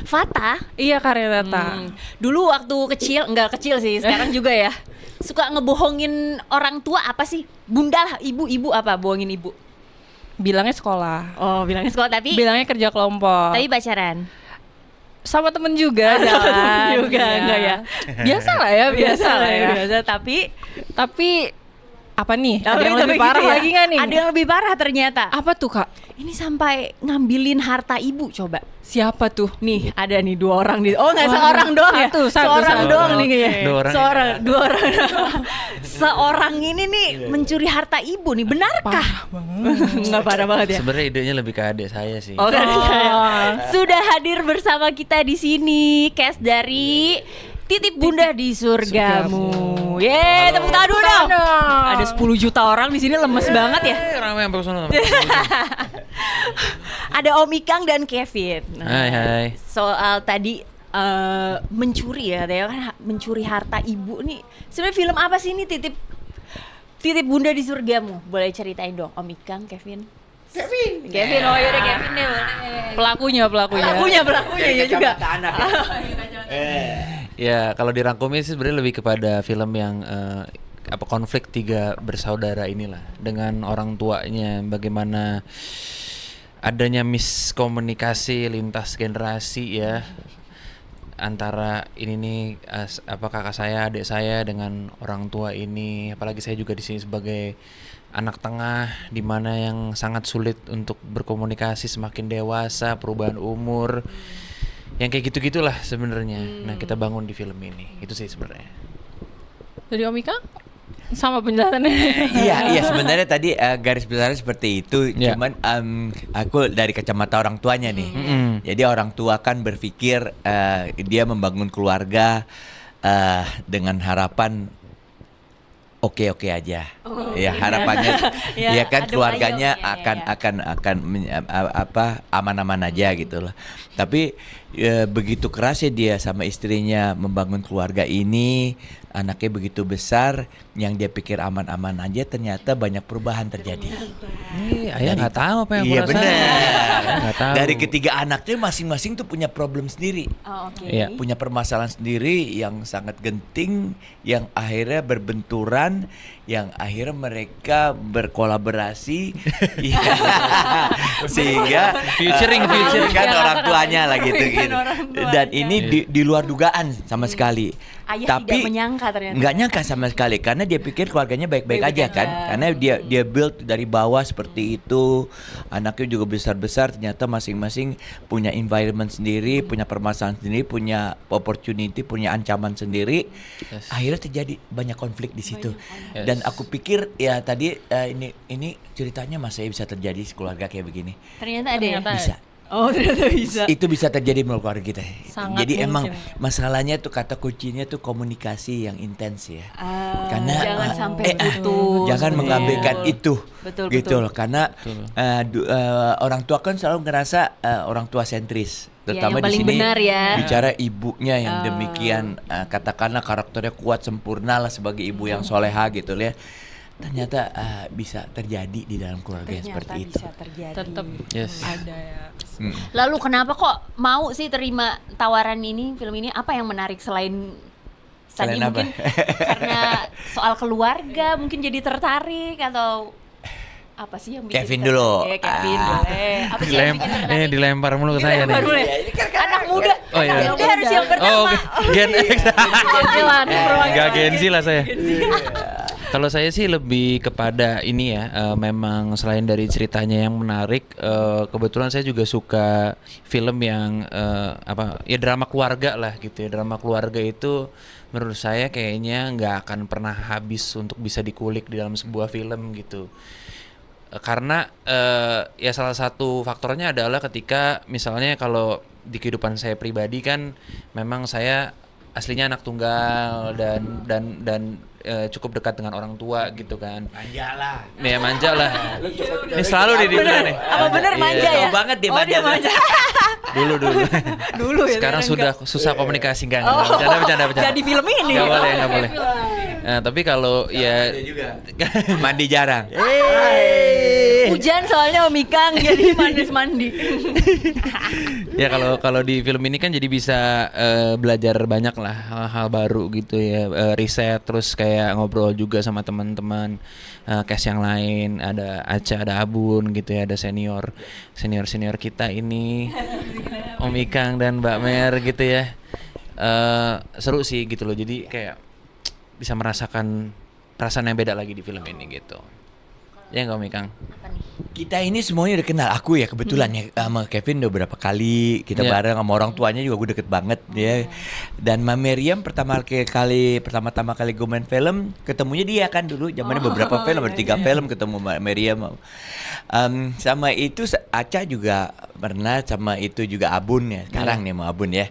Fata. Iya, Karenata. Dulu waktu kecil, enggak kecil sih, sekarang juga ya. Suka ngebohongin orang tua apa sih? Bunda lah, ibu apa bohongin ibu? Bilangnya sekolah. Oh, bilangnya sekolah tapi Bilangnya kerja kelompok. tapi pacaran. Sama temen juga. Temen juga, Iya. enggak ya? Biasa lah ya, biasa lah ya. Biasa, tapi apa nih? Ada tapi yang lebih gitu parah ya. lagi nggak nih? Ada yang lebih parah ternyata. Apa tuh, Kak? Ini sampai ngambilin harta ibu, coba. Siapa tuh? Nih, ada nih 2 orang di. Oh, enggak Wah, seorang doang ya. satu, Seorang satu. doang nih kayaknya. Dua orang. Dua orang. Seorang ini nih mencuri harta ibu nih, benarkah? Enggak parah banget ya. Sebenarnya idenya lebih ke adik saya sih. Oh, kan saya. Sudah hadir bersama kita di sini cast dari Titip Bunda di Surgamu. Yeay, tepuk tangan dulu dong. Ada 10 juta orang di sini, lemes banget ya. Ramai yang personal. Ada Om Ikang dan Kevin. Hai. Soal tadi mencuri ya, katanya kan mencuri harta ibu nih. Sebenarnya film apa sih ini Titip Bunda di Surgamu? Boleh ceritain dong, Om Ikang, Kevin. Kevin, oh yaudah Kevin deh boleh. Pelakunya. Pelakunya ya juga. Ya, kalau dirangkumin sih sebenarnya lebih kepada film yang konflik 3 bersaudara inilah dengan orang tuanya, bagaimana adanya miskomunikasi lintas generasi ya antara ini nih kakak saya, adik saya dengan orang tua ini, apalagi saya juga di sini sebagai anak tengah di mana yang sangat sulit untuk berkomunikasi semakin dewasa, perubahan umur. Yang kayak gitu-gitulah sebenarnya. Nah, kita bangun di film ini. Itu sih sebenarnya. Jadi Om Ika sama penjelasannya. Iya sebenarnya tadi garis besarnya seperti itu. Ya. Cuman aku dari kacamata orang tuanya nih. Jadi orang tua kan berpikir dia membangun keluarga dengan harapan oke aja. Ya harapannya ya kan adem keluarganya ayem, akan aman-aman aja gitu loh. Tapi begitu kerasnya dia sama istrinya membangun keluarga ini, anaknya begitu besar, yang dia pikir aman-aman aja ternyata banyak perubahan terjadi. Ayah nggak tahu apa yang Iya aku rasain. benar. Nggak tahu. Dari ketiga anaknya masing-masing tuh punya problem sendiri. Oh, oke. Iya. Punya permasalahan sendiri yang sangat genting, yang akhirnya berbenturan, yang akhirnya mereka berkolaborasi ya. Sehingga Featuring. kan orang tuanya lah gitu. orang tuanya. Dan ini di luar dugaan sama sekali. Ayah Tapi tidak menyangka ternyata. nggak nyangka sama sekali karena dia pikir keluarganya baik-baik aja kan, karena dia build dari bawah seperti itu. Anaknya juga besar-besar, ternyata masing-masing punya environment sendiri, punya permasalahan sendiri, punya opportunity, punya ancaman sendiri. Yes. Akhirnya terjadi banyak konflik di situ. Yes. Dan aku pikir ya tadi ini ceritanya masa bisa terjadi di keluarga kayak begini. Ternyata ada ya? Bisa. Oh, ternyata bisa. Itu bisa terjadi di keluarga kita. Sangat Jadi emang mungkin. masalahnya tuh kata kuncinya tuh komunikasi yang intens ya. Karena jangan sampai putus. Jangan gitu mengabaikan ya. itu. Betul, gitu betul. loh. Karena orang tua kan selalu ngerasa orang tua sentris. Terutama yang di paling sini benar ya. bicara ibunya yang demikian katakanlah karakternya kuat sempurna lah sebagai ibu yang soleha gitu ya. Ternyata bisa terjadi di dalam keluarga yang seperti itu. Bisa terjadi. Tetap Yes. ada ya. Lalu kenapa kok mau sih terima tawaran ini, film ini? Apa yang menarik selain tadi Selain apa? mungkin karena soal keluarga mungkin jadi tertarik atau apa sih yang bikin Kevin tertarik? dulu. Kevin boleh. Apa sih yang bikin tertarik? Dilempar mulu ke saya nih. Dilempar mulu ya? Anak muda, Oh, iya. anak muda harus yang pertama. Oh, Gen X. Perwakilan. Gak Gen-Z lah saya. Kalau saya sih lebih kepada ini ya, memang selain dari ceritanya yang menarik, kebetulan saya juga suka film yang drama keluarga lah gitu ya. Drama keluarga itu menurut saya kayaknya nggak akan pernah habis untuk bisa dikulik di dalam sebuah film gitu. Karena ya salah satu faktornya adalah ketika misalnya kalau di kehidupan saya pribadi kan memang saya aslinya anak tunggal dan cukup dekat dengan orang tua gitu kan. Manja lah. Ya manja lah. Ini selalu dibilang nih. Apa bener manja Iya. ya? Tahu banget dia Oh, dia manja. manja. Dulu. Dulu ya. Sekarang sudah susah komunikasi enggak. Bercanda. Jadi film ini. Enggak boleh. Nah, tapi kalau ya Mandi jarang. Hujan soalnya Om Ikang jadi mandi. Ya kalau di film ini kan jadi bisa belajar banyak lah hal-hal baru gitu ya, riset terus kayak ngobrol juga sama teman-teman cast yang lain, ada Aca, ada Abun gitu ya, ada senior kita ini Om Ikang dan Mbak Mer gitu ya. Seru sih gitu loh, jadi kayak bisa merasakan perasaan yang beda lagi di film ini gitu. Ya nggak Om Ikang? Kita ini semuanya udah kenal, aku ya kebetulan ya sama Kevin udah berapa kali kita bareng, sama orang tuanya juga gue deket banget ya. Dan Mbak Meriam pertama-tama kali gue main film ketemunya dia kan dulu zamannya beberapa film, ada 3 film ketemu Mbak Meriam. Sama itu Aca juga pernah, sama itu juga Abun ya sekarang nih sama Abun ya.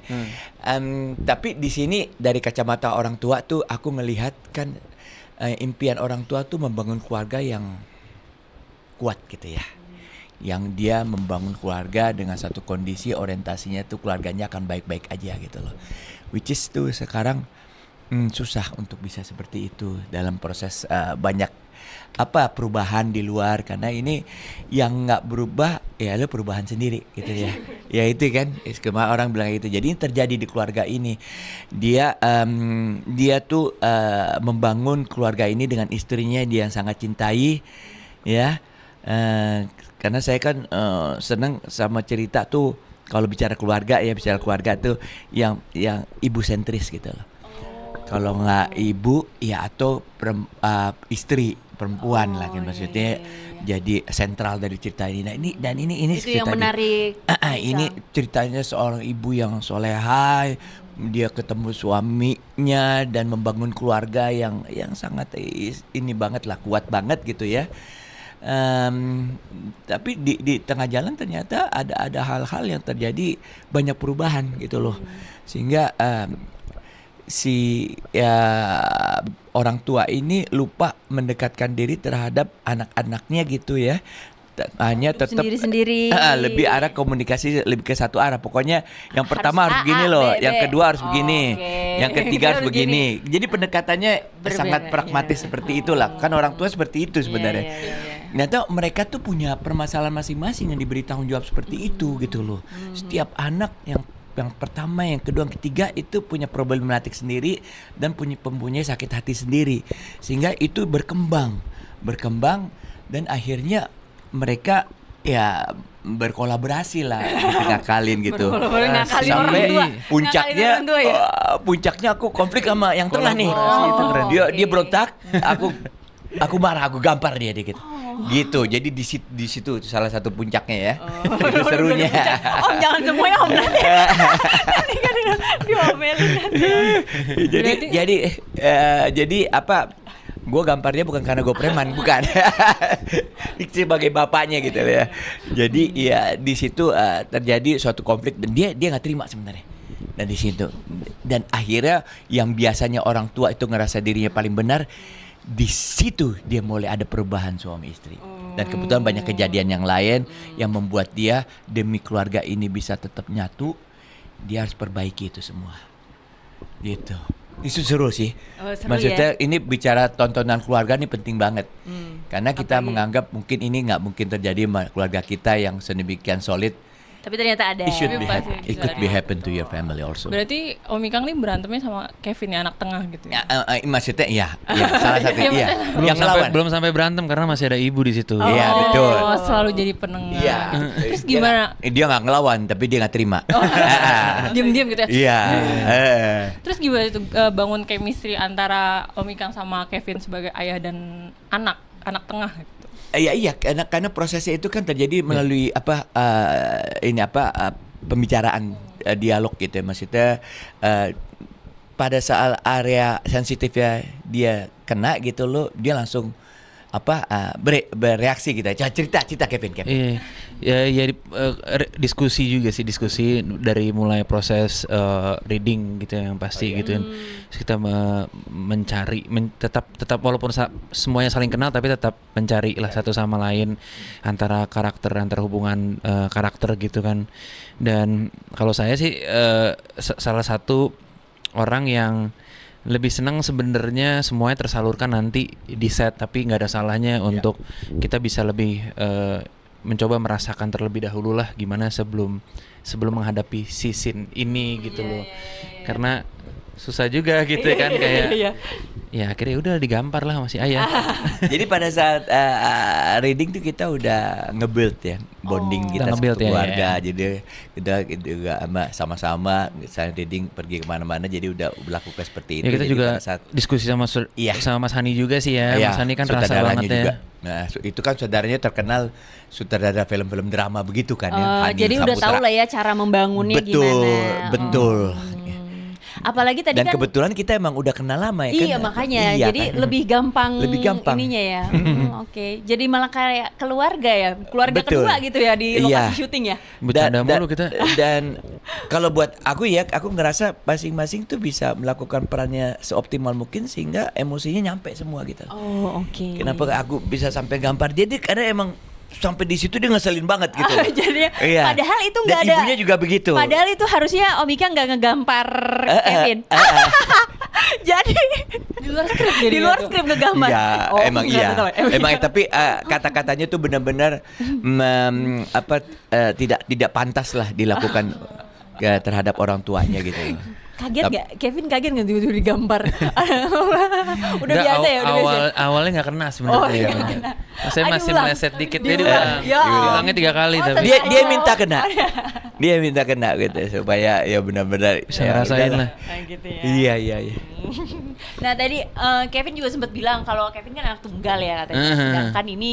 Tapi di sini dari kacamata orang tua tuh aku melihat kan impian orang tua tuh membangun keluarga yang kuat gitu ya, yang dia membangun keluarga dengan satu kondisi orientasinya tuh keluarganya akan baik-baik aja gitu loh, which is tuh sekarang susah untuk bisa seperti itu dalam proses banyak perubahan di luar, karena ini yang nggak berubah ya lo perubahan sendiri gitu ya. Ya itu kan kemarin orang bilang gitu, jadi ini terjadi di keluarga ini, dia tuh membangun keluarga ini dengan istrinya dia yang sangat cintai ya. Karena saya kan senang sama cerita tuh kalau bicara keluarga tuh yang ibu sentris gitu loh. Kalau nggak ibu ya atau istri perempuan lah kan maksudnya jadi sentral dari cerita ini. Nah ini itu yang menarik. Ini ceritanya seorang ibu yang solehah, dia ketemu suaminya dan membangun keluarga yang sangat ini banget lah, kuat banget gitu ya. Tapi di tengah jalan ternyata ada hal-hal yang terjadi, banyak perubahan gitu loh, sehingga orang tua ini lupa mendekatkan diri terhadap anak-anaknya gitu ya. Hanya tetap sendiri-sendiri. Lebih arah komunikasi lebih ke satu arah. Pokoknya yang pertama harus begini loh, yang kedua harus begini, yang ketiga harus begini. Jadi pendekatannya sangat pragmatis seperti itulah. Kan orang tua seperti itu sebenarnya. Ternyata mereka tuh punya permasalahan masing-masing yang diberi tanggung jawab seperti itu gitu loh. Setiap anak yang pertama, yang kedua, yang ketiga itu punya problematik sendiri dan mempunyai sakit hati sendiri, sehingga itu berkembang dan akhirnya mereka ya berkolaborasi lah ngakalin gitu sampai puncaknya aku konflik sama yang tengah nih. Dia berontak, aku marah, aku gampar dia dikit. Gitu. Jadi di situ salah satu puncaknya ya. Itu serunya. Om jangan semuanya Om nanti. Nanti kan diomelin nanti. Jadi apa? Gue gampar dia bukan karena gue preman, bukan. Sebagai bapaknya gitu ya. Jadi ya di situ terjadi suatu konflik dan dia nggak terima sebenarnya. Dan di situ dan akhirnya yang biasanya orang tua itu ngerasa dirinya paling benar, di situ dia mulai ada perubahan suami istri. Dan kebetulan banyak kejadian yang lain yang membuat dia demi keluarga ini bisa tetap nyatu, dia harus perbaiki itu semua. Gitu. Itu seru sih. Seru maksudnya ya? ini bicara tontonan keluarga ini penting banget. Karena kita menganggap mungkin ini nggak mungkin terjadi sama keluarga kita yang sedemikian solid. Tapi ternyata ada. It could be happen to your family also. Berarti Om Ikang nih berantemnya sama Kevin ya, anak tengah gitu ya? Maksudnya iya, salah satu iya. Yang ngelawan. Belum sampai berantem karena masih ada ibu di situ. Iya, betul. Oh, selalu jadi penengah. Iya. Terus gimana? Dia nggak ngelawan, tapi dia nggak terima. Diam-diam gitu ya? Iya. Terus gimana itu bangun chemistry antara Om Ikang sama Kevin sebagai ayah dan anak tengah gitu? Iya, karena prosesnya itu kan terjadi melalui pembicaraan, dialog gitu ya, maksudnya pada saat area sensitifnya dia kena gitu loh, dia langsung bereaksi gitu. Cerita Kevin. Iya, diskusi dari mulai proses reading gitu yang pasti gitu kan. Terus kita mencari tetap walaupun semuanya saling kenal tapi tetap mencari lah satu sama lain antara hubungan karakter gitu kan. Dan kalau saya sih salah satu orang yang lebih senang sebenarnya semuanya tersalurkan nanti di set, tapi nggak ada salahnya untuk kita bisa lebih mencoba merasakan terlebih dahulu lah gimana sebelum menghadapi si scene ini gitu loh. Karena susah juga gitu kan kayak ya akhirnya udah digampar lah masih ayah. Jadi pada saat reading tuh kita udah nge-build ya bonding kita Udah nge-build satu ya, keluarga. Jadi kita juga sama-sama misalnya reading pergi kemana-mana jadi udah lakukan seperti itu. Ya kita Jadi juga pada saat diskusi sama Iya. sama Mas Hani juga sih ya. iya, Mas Hani kan rasa saudaranya banget juga. ya. Nah, itu kan saudaranya terkenal sutradara film-film drama begitu kan ya. Hani Jadi udah Saputra. tahu lah ya cara membangunnya Betul, gimana. betul. Apalagi tadi Dan kan kebetulan kita emang udah kenal lama ya iya kan. makanya Iya jadi kan? lebih gampang ininya ya. Oke. Jadi malah kayak keluarga ya, keluarga Betul. kedua gitu ya di lokasi Iya. syuting ya. Bercanda mulu kita. Dan kalau buat aku ya, aku ngerasa masing-masing tuh bisa melakukan perannya seoptimal mungkin sehingga emosinya nyampe semua gitu. Oh, oke. Kenapa aku bisa sampai gampar dia karena emang sampai di situ dia ngeselin banget gitu. Jadi Iya. padahal itu Dan nggak ada. ibunya juga begitu. Padahal itu harusnya Om Ika nggak ngegampar Kevin. Jadi Di luar skrip jadi di luar gitu. skrip ngegambar. Iya, Oh, emang nggak iya. tahu ya. Emang tapi kata-katanya tuh benar-benar tidak pantas lah dilakukan terhadap orang tuanya gitu. Kaget nggak? Kevin kaget nggak tiba-tiba digambar? Udah Nggak, biasa ya, udah biasa. awalnya nggak kena sebenarnya. Oh, iya, ya. nggak kena. Saya Aduh, masih ulang. meleset dikit Diulang. jadi ulang. Ya. Ulangnya 3 kali Oh, tapi. Dia minta kena. Dia minta kena gitu supaya ya benar-benar Bisa ngerasain udahlah. lah. Nah, gitu ya. Iya. Nah tadi Kevin juga sempat bilang kalau Kevin kan anak tunggal ya katanya. Mhm. Sedangkan ini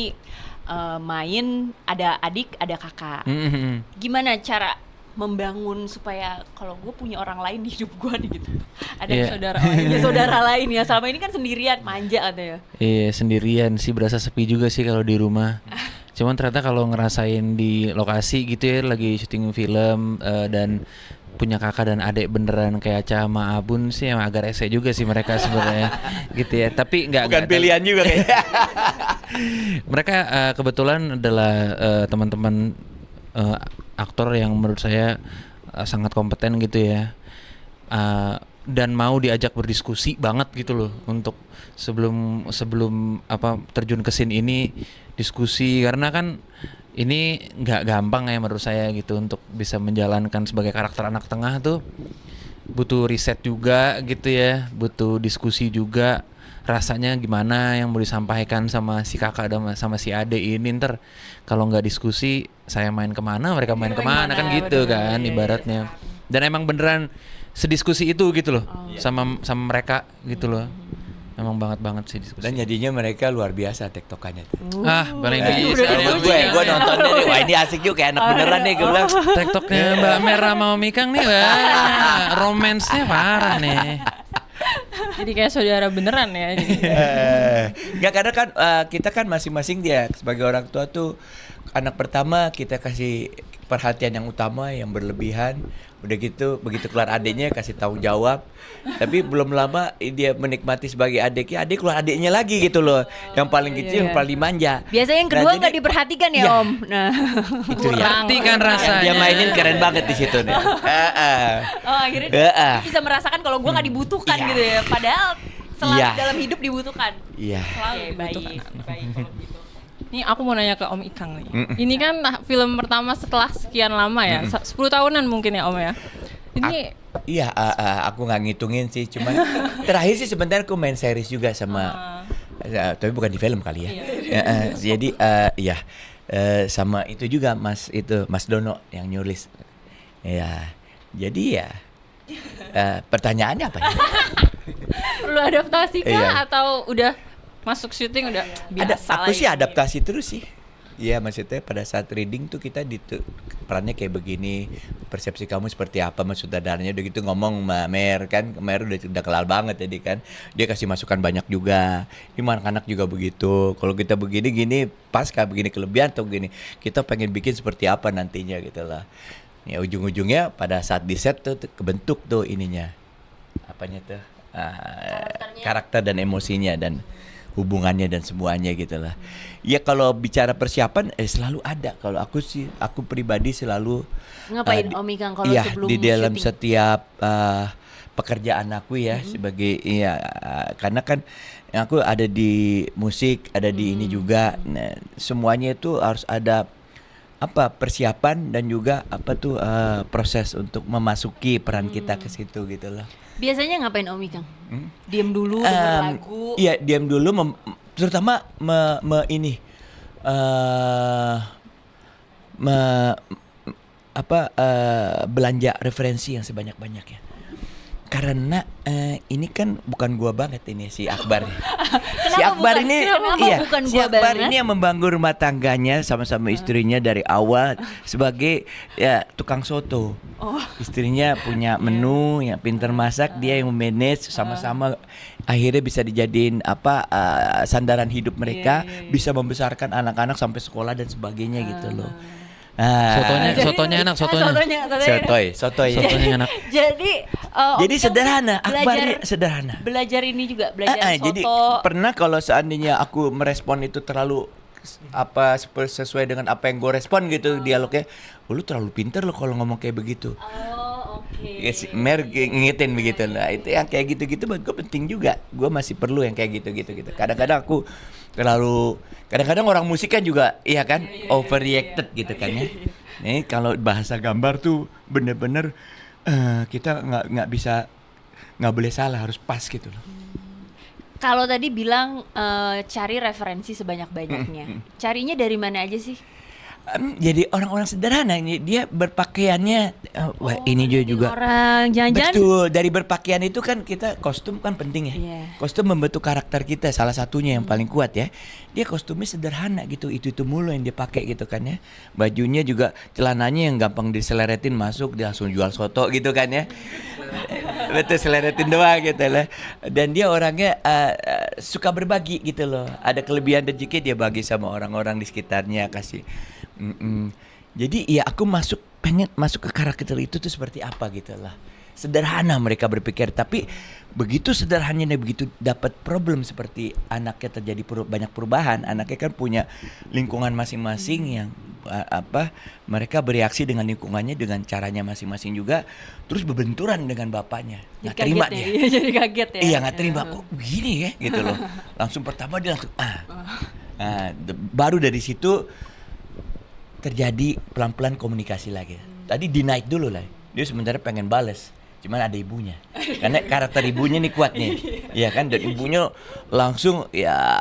main ada adik ada kakak. Mhm. Gimana cara membangun supaya kalau gue punya orang lain di hidup gue nih gitu. Ada Iya. saudara lain, ya saudara lain ya. Selama ini kan sendirian manja katanya. Iya sendirian sih, berasa sepi juga sih kalau di rumah. Cuman ternyata kalau ngerasain di lokasi gitu ya lagi syuting film dan punya kakak dan adik beneran kayak Aca sama Abun sih emang agak rese juga sih mereka sebenarnya gitu ya. Tapi Bukan nggak pilihan juga kayaknya. mereka kebetulan adalah teman-teman aktor yang menurut saya sangat kompeten gitu ya. Dan mau diajak berdiskusi banget gitu loh untuk sebelum terjun ke scene ini diskusi karena kan ini nggak gampang ya menurut saya gitu untuk bisa menjalankan sebagai karakter anak tengah tuh butuh riset juga gitu ya, butuh diskusi juga rasanya gimana yang mau disampaikan sama si kakak dan sama si adik ini ntar kalau nggak diskusi saya main kemana mereka main kemana kan gitu bener-bener, kan iya, ibaratnya dan emang beneran sediskusi itu gitu loh sama mereka gitu loh emang banget sih diskusi. Dan jadinya mereka luar biasa tektokannya. Paling Udah bisa dipuji ya. Gue nontonnya nih, wah ini asik juga kayak anak beneran nih gue bilang. TikToknya Mbak Merah sama Om Ikang nih wah romansnya parah nih. Jadi kayak saudara beneran ya. Jadi. Nggak karena kan kita kan masing-masing dia sebagai orang tua tuh anak pertama kita kasih perhatian yang utama yang berlebihan. Udah gitu begitu keluar adiknya kasih tanggung jawab. Tapi belum lama dia menikmati sebagai adiknya, adik keluar adiknya lagi gitu loh. Yang paling kecil, yang paling manja. Biasanya yang kedua nggak diperhatikan ya, Iya. Om. Nah, Itu ya. Ngerti kan rasanya. Dia mainin keren banget di situ nih. oh akhirnya dia bisa merasakan kalau gue nggak dibutuhkan Iya. gitu ya. Padahal selalu Iya. dalam hidup dibutuhkan. Iya. Selalu Oke, dibutuhkan. baik kalau gitu. Nih aku mau nanya ke Om Ikang nih. Ini kan film pertama setelah sekian lama ya, 10 tahunan mungkin ya Om ya. Ini Iya, aku nggak ngitungin sih, cuman terakhir sih sebentar aku main series juga sama, tapi bukan di film kali ya. Jadi iya sama itu juga Mas Dono yang nyulis. Ya, jadi ya pertanyaannya apa ya? perlu adaptasi kah Iya. atau udah masuk syuting udah biasa Aku lagi? sih adaptasi terus sih. Iya maksudnya pada saat reading tuh kita perannya kayak begini, persepsi kamu seperti apa mas sutradaranya udah gitu ngomong sama Mer kan, Mer udah kenal banget jadi kan, dia kasih masukan banyak juga, ini anak-anak juga begitu, kalau kita begini gini pas kah begini kelebihan atau begini, kita pengen bikin seperti apa nantinya gitu lah. Ya ujung-ujungnya pada saat di set tuh kebentuk tuh ininya, apanya tuh karakter dan emosinya dan hubungannya dan semuanya gitu lah. Ya kalau bicara persiapan selalu ada. Kalau aku pribadi selalu Ngapain Om Ikang kalau iya, sebelum di dalam syuting? setiap pekerjaan aku ya sebagai karena kan aku ada di musik, ada di ini juga. Nah, semuanya itu harus ada persiapan dan juga proses untuk memasuki peran kita ke situ gitu loh. Biasanya ngapain Om Ikang? Diem dulu, denger lagu. Iya, diam dulu, terutama belanja referensi yang sebanyak-banyaknya. Karena ini kan bukan gua banget ini si Akbar. Si Akbar ini bukan si gua Akbar banget? ini yang membangun rumah tangganya sama-sama istrinya dari awal sebagai tukang soto. Istrinya punya menu, yang pintar masak, dia yang manage sama-sama akhirnya bisa dijadiin sandaran hidup mereka, bisa membesarkan anak-anak sampai sekolah dan sebagainya gitu loh. Sotonya enak, sotonya. Sotoy. enak. Jadi Jadi Om Ikang sederhana, Akbar belajar- ini sederhana. Belajar ini juga, belajar soto. Jadi pernah kalau seandainya aku merespon itu terlalu sesuai dengan apa yang gue respon gitu dialognya, lu terlalu pinter lo kalau ngomong kayak begitu. Oke. Mer ngingetin begitu. Nah itu yang kayak gitu-gitu buat gue penting juga. Gue masih perlu yang kayak gitu. Kadang-kadang aku kadang-kadang orang musik kan juga iya kan overreacted gitu kan ya. Nih kalau bahasa gambar tuh bener-bener kita nggak boleh salah, harus pas gitu loh. Kalau tadi bilang cari referensi sebanyak-banyaknya. Carinya dari mana aja sih? Jadi orang-orang sederhana ini dia berpakaiannya ini juga Orang jangan-jangan betul, dari berpakaian itu kan kita kostum kan penting ya. Iya. Kostum membentuk karakter kita, salah satunya yang paling kuat ya. Dia kostumnya sederhana gitu, itu mulu yang dia pakai gitu kan ya. Bajunya juga, celananya yang gampang diseleretin masuk, dia langsung jual soto gitu kan ya. Betul, seleretin doang gitu lah. Dan dia orangnya suka berbagi gitu loh. Ada kelebihan rezeki dia bagi sama orang-orang di sekitarnya, kasih. Jadi ya aku pengen masuk ke karakter itu tuh seperti apa gitu lah. Sederhana mereka berpikir, tapi begitu sederhananya dan begitu dapat problem seperti anaknya terjadi banyak perubahan. Anaknya kan punya lingkungan masing-masing yang mereka bereaksi dengan lingkungannya dengan caranya masing-masing juga, terus berbenturan dengan bapaknya. Nggak terima dia. Jadi kaget ya. Iya nggak terima, kok begini ya gitu loh. Langsung pertama dia langsung baru dari situ terjadi pelan-pelan komunikasi lagi. Tadi denied dulu lah. Dia sebenarnya pengen bales, cuman ada ibunya. Karena karakter ibunya nih kuat nih. Iya kan, dan ibunya langsung ya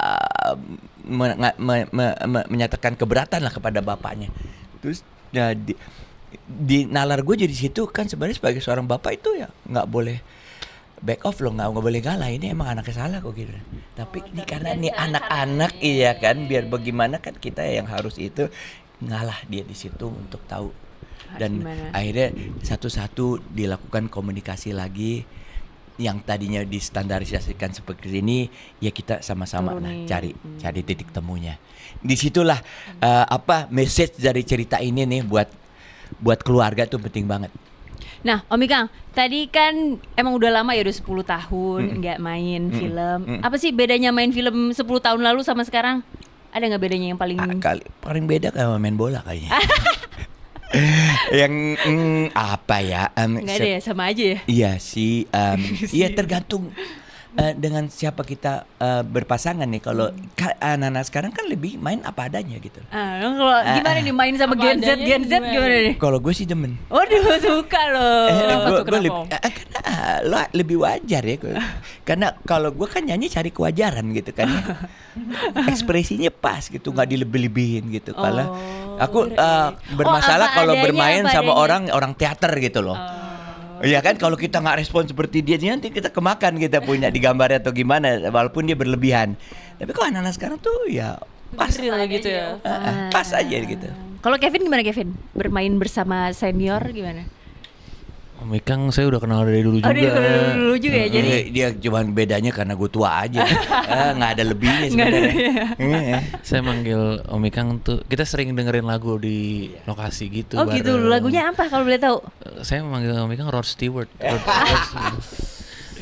menyatakan keberatan lah kepada bapaknya. Terus ya, di nalar gue jadi situ kan sebenarnya sebagai seorang bapak itu ya nggak boleh back off loh, nggak boleh ngalah, ini emang anaknya salah kok gitu. Tapi ini karena ini anak-anak iya kan, biar bagaimana kan kita yang harus itu ngalah dia di situ untuk tahu. Dan akhirnya satu-satu dilakukan komunikasi lagi, yang tadinya distandarisasikan seperti ini ya kita sama-sama cari titik temunya. Disitulah message dari cerita ini nih buat keluarga tuh penting banget. Nah, Om Ikang, tadi kan emang udah lama ya, udah 10 tahun nggak main film. Apa sih bedanya main film 10 tahun lalu sama sekarang? Ada nggak bedanya yang paling paling beda kayak main bola kayaknya. Yang apa ya? Nggak ada ya, sama aja ya? Iya sih, iya tergantung dengan siapa kita berpasangan nih. Kalau anak-anak sekarang kan lebih main apa adanya gitu. Kalau gimana nih main sama Gen Z gimana nih? Kalau gue sih demen. Waduh, suka loh. Gue lebih wajar ya. Karena kalau gue kan nyanyi cari kewajaran gitu kan ya. Ekspresinya pas gitu, nggak dilebih-lebihin gitu. Kalau aku bermasalah kalau bermain sama orang teater gitu loh. Iya kan, kalau kita nggak respon seperti dia nanti kita kemakan, kita punya di gambarnya atau gimana, walaupun dia berlebihan. Tapi kok anak-anak sekarang tuh ya pas gitu ya. Pas aja gitu. Kalau Kevin gimana Kevin? Bermain bersama senior gimana? Om Ikang saya udah kenal dari dulu juga. Dulu juga ya, jadi Dia cuman bedanya karena gue tua aja. Nggak ada lebihnya sebenarnya. Saya manggil Om Ikang tuh, kita sering dengerin lagu di lokasi gitu. Oh gitu, bareng. lagunya apa kalau boleh tahu? Saya memanggil Om Ikang Rod Stewart. Rod Stewart.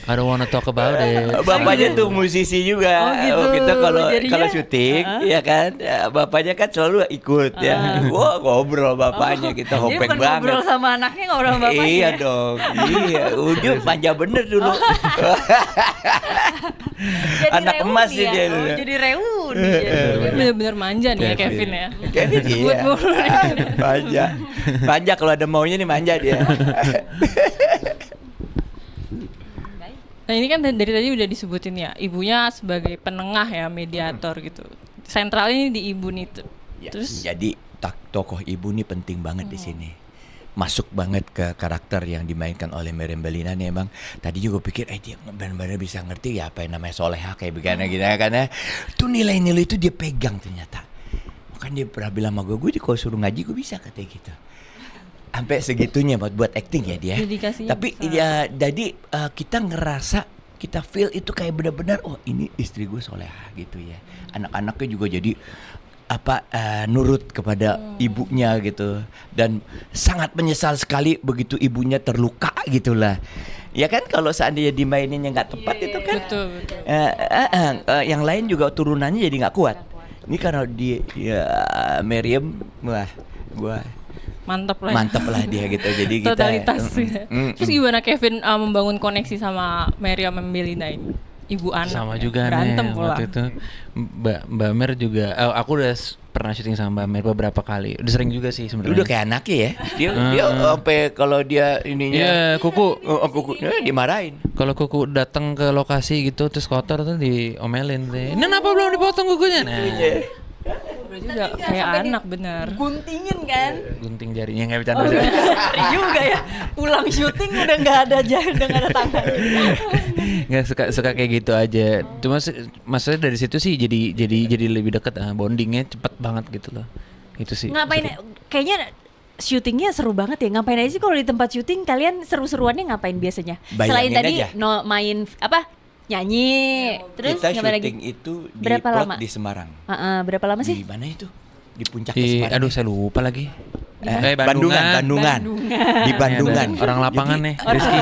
I don't wanna talk about it. Bapaknya tuh musisi juga. Oh gitu. Kita kalau Jadinya, syuting, ya kan, ya, bapaknya kan selalu ikut ya. Wah, ngobrol bapaknya, kita Jadi hopeng bukan banget. ngobrol sama anaknya, ngobrol sama bapaknya. Iya dong. Iya, Ujung manja bener dulu. Jadi Anak reuni emas sih ya? dia dulu. Jadi reuni. Bener-bener manja nih ya Kevin ya. Kevin Sebut iya. mulu nih. Manja kalau ada maunya nih manja dia. Nah ini kan dari tadi udah disebutin ya, ibunya sebagai penengah ya, mediator gitu. Sentral ini di ibu nih tuh. Ya, Terus jadi tokoh ibu nih penting banget di sini. Masuk banget ke karakter yang dimainkan oleh Meriam Bellina nih. Emang tadi juga pikir dia benar-benar bisa ngerti ya apa yang namanya soleha kayak begini gitu ya, karena tuh nilai-nilai itu dia pegang ternyata. Kan dia pernah bilang sama gue kalau suruh ngaji gue bisa katanya gitu. Sampai segitunya buat acting ya dia. Dedikasinya Tapi besar. ya jadi kita ngerasa, kita feel itu kayak benar-benar oh ini istri gue soleha gitu ya. Anak-anaknya juga jadi nurut kepada ibunya gitu, dan sangat menyesal sekali begitu ibunya terluka gitulah. Ya kan kalau seandainya dimaininnya nggak tepat itu kan. betul. Yang lain juga turunannya jadi nggak kuat. Ini karena dia Meriam, wah gua Mantap lah. mantep lah dia gitu. Jadi kita Totalitas ya. Terus gimana Kevin membangun koneksi sama Meriam Bellina ini? Ibu anak Sama ya. juga Berantem nih pula. waktu itu Mbak Mer juga aku udah pernah syuting sama Mbak Mer beberapa kali, udah sering juga sih sebenarnya. udah kayak anaknya ya. Dia sampai kalau dia ininya Iya, kuku dimarahin. kalau kuku datang ke lokasi gitu terus kotor tuh diomelin deh. Ini kenapa belum dipotong kukunya? Nah, Berarti udah kayak anak bener. Guntingin kan? gunting jarinya nggak bercanda. Ngeri juga ya. Pulang syuting udah nggak ada udah nggak ada tangan. Nggak suka kayak gitu aja. Cuma maksudnya dari situ sih jadi lebih dekat, bondingnya cepet banget gitu loh. Itu sih. Ngapain? Kayaknya syutingnya seru banget ya. Ngapain aja sih kalau di tempat syuting kalian seru-seruannya ngapain biasanya? Bayangin Selain tadi aja. main nyanyi, terus Kita ngapain lagi? syuting itu di Berapa plot lama? di Semarang. Berapa lama sih? Di mana itu? Di puncak Di, Semarang. aduh saya lupa lagi. Bandungan. Di Bandungan. Orang lapangan Jadi- nih, Rizky.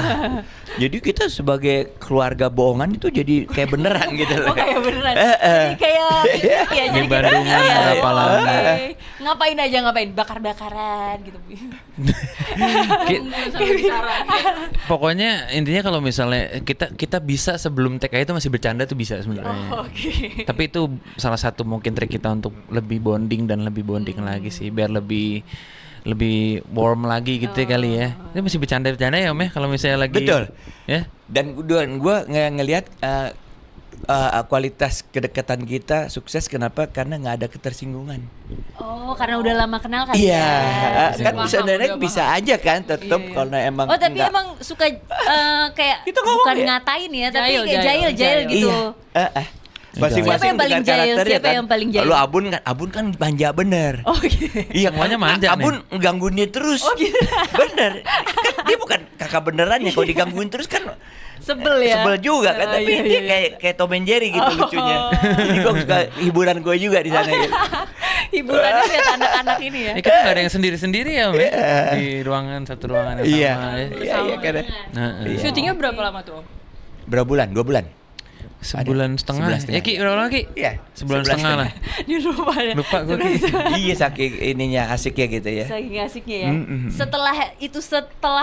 Jadi kita sebagai keluarga bohongan itu jadi kayak beneran gitu loh. Oh kayak beneran. Jadi kayak ya, Di jadi Bandungan kayak- berapa lama? Oke. Ngapain bakar-bakaran gitu. Pokoknya intinya kalau misalnya kita bisa sebelum TK itu masih bercanda tuh bisa sebenarnya. Oke. Tapi itu salah satu mungkin trik kita untuk lebih bonding dan lebih bonding lagi sih, biar lebih warm lagi gitu ya kali ya. Ini masih bercanda-bercanda ya Om ya kalau misalnya lagi. Betul. Ya. Dan gue ngelihat kualitas kedekatan kita sukses kenapa? Karena nggak ada ketersinggungan. Oh, karena udah lama kenal kan? Iya, ya? kan Paham, sebenarnya udah bisa aja kan tetap Iya. karena emang. Oh, tapi nggak- emang suka kayak Kita ngomong bukan ya? ngatain ya, tapi Jail, kayak jail, jail gitu. Iya. Masing-masing Siapa yang paling dengan jail? karakternya Siapa kan. yang paling jail? Kalau Abun kan manja bener. Oh, gitu. Iya, Semuanya manja nih. Abun gangguin dia terus. Oh, gitu. Bener. Kan dia bukan kakak beneran ya. Kalau digangguin terus kan Sebel ya. sebel juga kan. Tapi Iya, dia iya. kayak Tom and Jerry gitu lucunya. Jadi gue suka hiburan gue juga di sana gitu. Hiburannya lihat anak-anak ini ya. Kan nggak ada yang sendiri-sendiri ya Om ya? Di satu ruangan yang Iya. sama ya. Iya kan. Nah, Syutingnya berapa lama tuh Om? Berapa bulan? 2 bulan. sebulan setengah. sebulan Ya Ki, berapa lama Ki? Iya, Sebulan sebulan setengah lah. Di rumah ya. Lupa gue Ki. Iya saking ininya asiknya gitu ya. Saking asiknya ya. Mm-mm. Setelah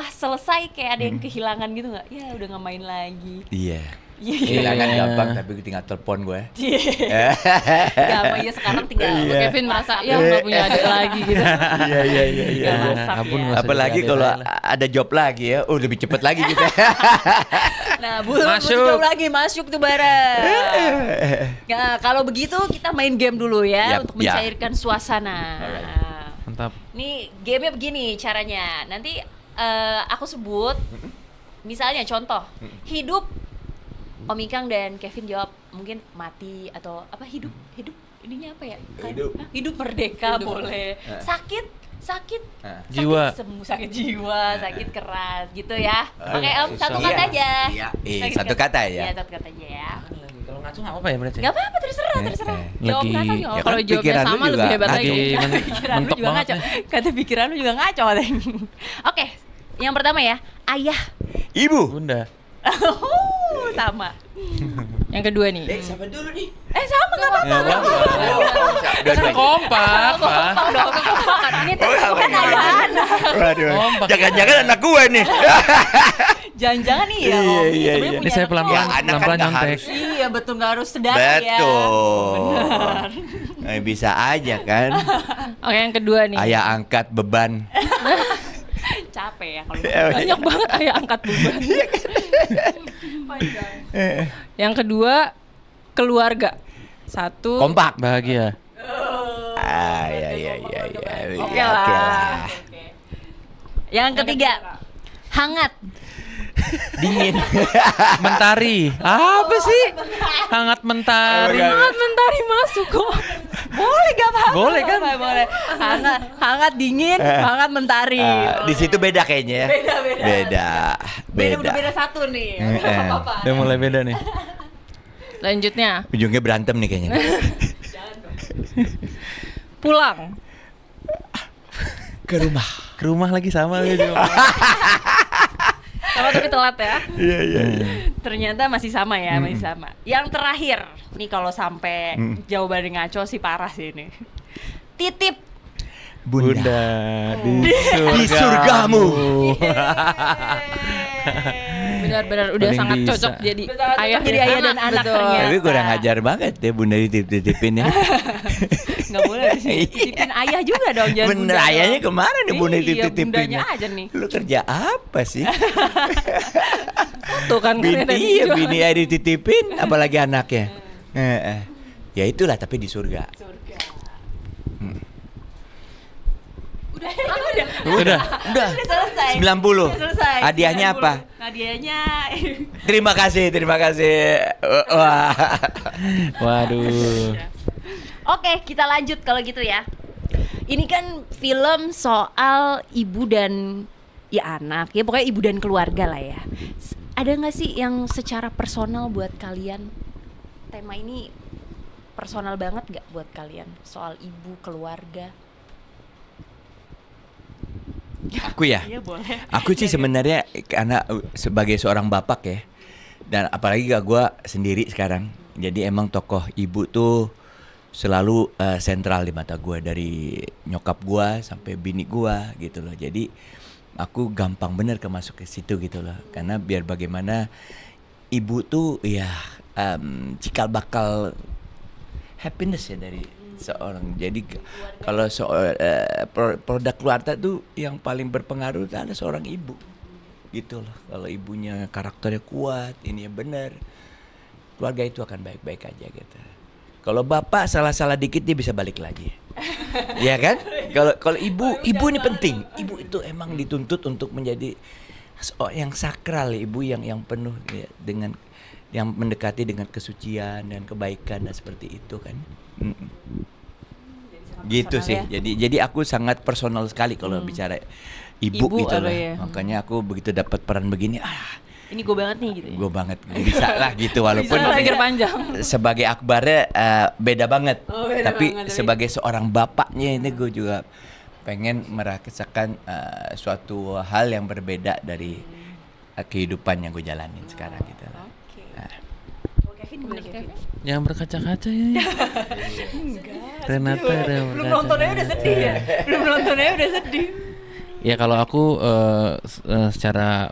selesai kayak ada yang kehilangan gitu nggak? Ya udah nggak main lagi. Iya. Iya. Kehilangan Iya. gampang tapi gue tinggal telepon gue. Ya apa ya sekarang tinggal Kevin merasa ya nggak punya adik lagi gitu. Iya iya iya Tinggal masak Abun ya. nggak usah Apalagi jadi kalau adik lah. ada job lagi ya, lebih cepet lagi gitu. Nah, belum Masuk. jauh lagi masuk tuh bareng. Nah, kalau begitu kita main game dulu ya Yap, untuk ya. mencairkan suasana. Mantap. Nih gamenya begini caranya. Nanti aku sebut, misalnya contoh hidup, Om Ikang dan Kevin jawab mungkin mati atau apa hidup ininya apa ya? Hidup. Hah? Hidup merdeka Hidup. boleh. Sakit Jiwa. sakit jiwa, sakit keras gitu ya. Oke Iya, Om, satu susah. kata aja. Iya, Sakit satu kata ya. Iya, satu kata aja ya. Kalau ngaco nggak apa-apa ya berarti? Gak apa-apa, terserah. Jawab Lagi- ngasal ya kalau kan jawabnya pikiran lu sama juga lebih hebat lagi lagi. Pikiran lu mentok juga banget ngaco. nih. Kata pikiran lu juga ngaco katanya. Oke, yang pertama ya, ayah. Ibu. Bunda. Sama. Yang kedua nih. Siapa dulu nih? Sama gak apa-apa. Kan kompak, Pak. Ini tuh kan ayah anak. Waduh. Kompak. Jangan-jangan anak gue nih. Jangan-jangan nih ya, Om. Iya, Sebenarnya iya. punya Ini saya anak pelan-pelan doang. anak kan pelan-pelan nggak nyontek. harus. Iya betul, nggak harus sedara ya. Betul. Bisa aja kan. Oke, yang kedua nih. Ayah angkat beban. Capek ya kalau Banyak banget ayah angkat beban. Yang kedua, keluarga. Satu. Kompak. Bahagia. Iya. Oke Ya, lah. oke lah. Yang ketiga, hangat. Dingin. Mentari. Apa sih? Hangat mentari. Hangat mentari masuk kok. Boleh gak Pak? Boleh kan? Boleh. Hangat dingin, hangat mentari. Di situ beda kayaknya ya. Beda. Udah beda satu nih. Nggak apa-apa. Udah mulai beda nih. Lanjutnya, Ujungnya berantem nih kayaknya. pulang. Ke rumah. Ke rumah lagi sama gitu. Sama tapi telat ya. Iya. Ternyata masih sama ya, masih sama. Yang terakhir, nih kalau sampai jawabannya ngaco sih parah sih ini. Titip. Bunda. Di surgamu. Benar-benar udah Paling sangat bisa. cocok jadi Cocok ayah jadi ayah dan anak betul. ternyata. Tapi kurang ajar banget ya Bunda dititipin ya. Nggak boleh sih. Titipin ayah juga dong, jangan Bener, bunda ayahnya dong. kemana nih Bunda Iya, dititipin? bundanya aja nih. Lu kerja apa sih? Tuh kan Bini, ternyata iya, dijual. bini ayah dititipin, apalagi anaknya. Ya itulah tapi di surga. Udah. Udah. Selesai. 90. Selesai. Hadiahnya 90. apa? Hadiahnya Terima kasih. Wah. Waduh. Oke, kita lanjut kalau gitu ya. Ini kan film soal ibu dan ya anak, ya pokoknya ibu dan keluarga lah ya. Ada nggak sih yang secara personal buat kalian? Tema ini personal banget nggak buat kalian? Soal ibu, keluarga. Aku ya. Iya boleh. Aku sih sebenarnya karena sebagai seorang bapak ya, dan apalagi gak gue sendiri sekarang, jadi emang tokoh ibu tuh selalu sentral di mata gue, dari nyokap gue sampai bini gue gitu loh. Jadi aku gampang bener masuk ke situ gitu loh, karena biar bagaimana ibu tuh ya cikal bakal happiness ya dari seorang. Jadi kalau produk keluarga tuh yang paling berpengaruh adalah seorang ibu gitu loh. Kalau ibunya karakternya kuat, ini yang benar, keluarga itu akan baik-baik aja gitu. Kalau bapak salah-salah dikit dia bisa balik lagi. Ya kan? Kalau ibu ini penting. Ibu itu emang dituntut untuk menjadi yang sakral, ibu yang penuh ya, dengan yang mendekati dengan kesucian dan kebaikan dan seperti itu kan. Gitu sih. ya. Jadi aku sangat personal sekali kalau bicara ibu Ibu gitu apa loh. ya? Makanya aku begitu dapat peran begini, Ini gue banget nih gitu ya. gue banget bisa lah gitu, walaupun Bisa pikir panjang. sebagai akbarnya beda banget. Oh, beda tapi banget, tapi- sebagai seorang bapaknya ini gue juga pengen merasakan suatu hal yang berbeda dari kehidupan yang gue jalanin sekarang gitu. Oke. Nah. Oh, Kevin gimana Kevin? Yang berkaca-kaca ini. Renata ada Belum nontonnya udah sedih ya. Belum nontonnya udah sedih. Ya kalau aku secara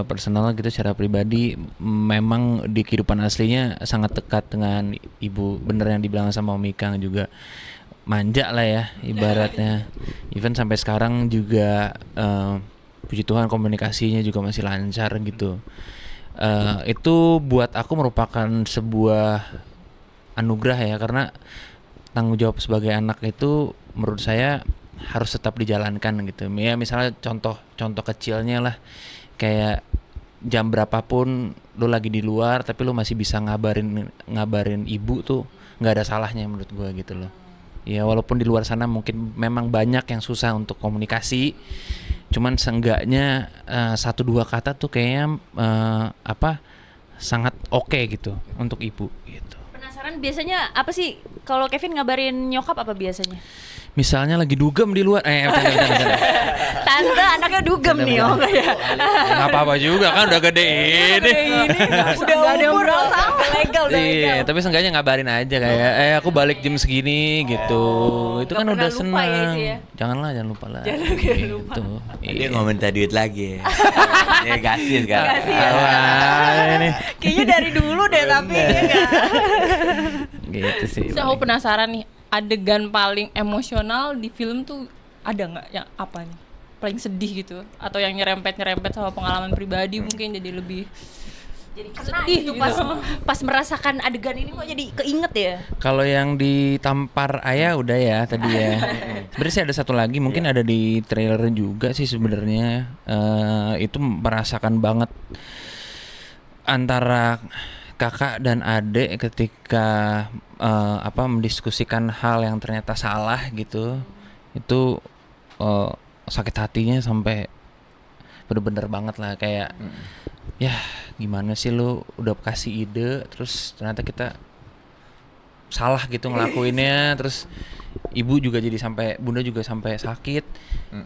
personal gitu, secara pribadi memang di kehidupan aslinya sangat dekat dengan ibu. Bener yang dibilang sama Om Ikang juga, manja lah ya ibaratnya. Even sampai sekarang juga puji Tuhan komunikasinya juga masih lancar gitu. Itu buat aku merupakan sebuah anugerah ya, karena tanggung jawab sebagai anak itu menurut saya harus tetap dijalankan gitu. Ya misalnya contoh kecilnya lah, kayak jam berapapun lu lagi di luar tapi lu masih bisa ngabarin ibu tuh nggak ada salahnya menurut gua gitu loh. Ya walaupun di luar sana mungkin memang banyak yang susah untuk komunikasi, cuman seenggaknya 1-2 kata tuh kayaknya sangat oke gitu untuk ibu gitu. Penasaran biasanya apa sih kalau Kevin ngabarin nyokap apa biasanya? misalnya lagi dugem di luar, bercanda. Tante anaknya dugem nih om ya. Nggak apa-apa juga kan udah gede ini. Udah umur udah legal udah Iya, legal. tapi seenggaknya ngabarin aja kayak, aku balik jam segini gitu. Itu Nggak kan udah pernah lupa senang. ya itu ya? Jangan lupa lah. Gitu. Dia Iya. nggak minta duit lagi. Ya kasih sekarang. Wah, ini Kayaknya dari dulu deh tapi ya nggak. gitu sih. Terus aku penasaran nih, adegan paling emosional di film tuh ada nggak yang apa nih? Paling sedih gitu atau yang nyerempet sama pengalaman pribadi mungkin jadi lebih Jadi kena sedih gitu gitu. pas merasakan adegan ini kok jadi keinget ya. Kalau yang ditampar ayah udah ya tadi ya. Sebenarnya sih ada satu lagi mungkin ada di trailer juga sih sebenarnya. Itu merasakan banget antara kakak dan adik ketika mendiskusikan hal yang ternyata salah gitu. Itu sakit hatinya sampai bener-bener banget lah kayak ya gimana sih lu udah kasih ide terus ternyata kita salah gitu ngelakuinnya terus ibu juga jadi sampai bunda juga sampai sakit.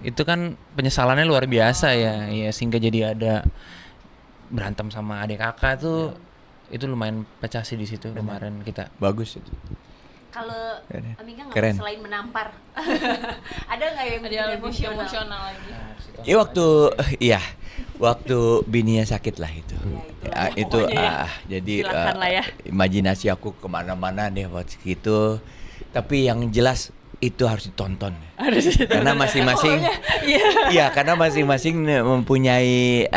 Itu kan penyesalannya luar biasa ya sehingga jadi ada berantem sama adik kakak tuh itu lumayan pecah sih di situ kemarin kita. Bagus itu. Kalau Keren. Amika Keren. nggak selain menampar, ada nggak yang ada yang lebih emosional? emosional lagi. Ya waktu bininya sakit lah itu. Itu jadi Silakan lah ya. imajinasi aku kemana-mana deh waktu itu. Tapi yang jelas itu harus ditonton. Karena masing-masing, karena masing-masing mempunyai